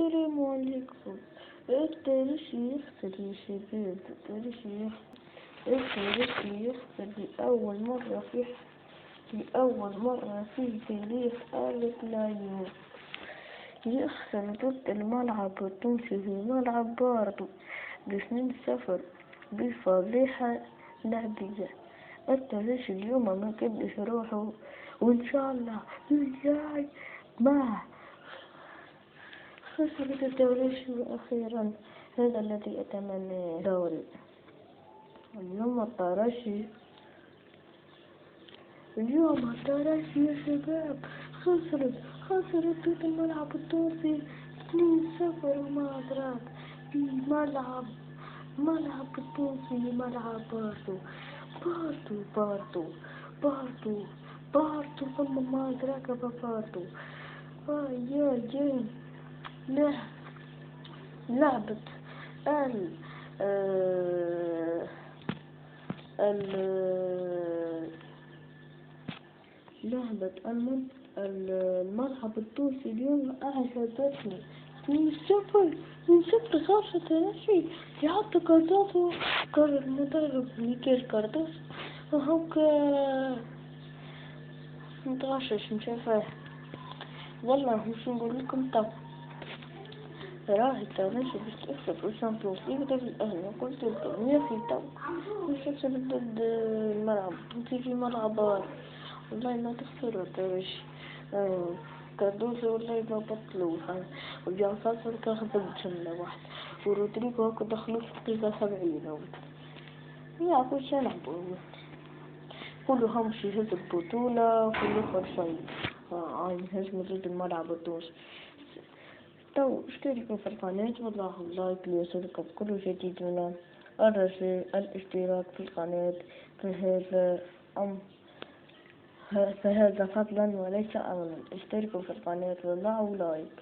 التريمون يكفر، التاريخ يخسر يا شباب، التاريخ يخسر لأول مرة في تاريخ ألف لايون يخسر ضد الملعب التونسي في ملعب باردو ب2-0 بفضيحة لعبية. التاريخ اليوم ما كدش روحه، وإن شاء الله الجاي ما خسرت التاريخ أخيرا. هذا الذي أتمنى دوري. اليوم الترجي يا شباب خسرت ضد الملعب التونسي 2-0 وما أدراك في ملعب التونسي، ملعب باردو ثم ما أدراك بباردو. يا لعبة الملعب التونسي اليوم أعجبتني 2-0 خاصة الترجي يحط كارتوسو قرر المدرب ميكيل كارتوس وهوك متغشش مشافاه. والله مش نقول لكم طب راهي الترجي باش تكسب في الشامبيونز ليغ ضد الأهلي، قلت لكم يا أخي تو باش تكسب ضد الملعب تيجي ملعب والله ما تخسروا الترجي. كاردوسو والله ما بطلوه، وجان فاصل كاخذ جملة واحدة، ورودريجو هاكا دخلوا في دقيقة 70 يا كلشي نلعبو، كلهم باش يهز البطولة وكل فرصة يهزموا ضد الملعب التونسي. تو اشتركوا في القناة وضعوا لايك ليصلكم كل جديد من الرجاء الاشتراك في القناة، فهذا فضلا وليس أمرا. اشتركوا في القناة وضعوا لايك.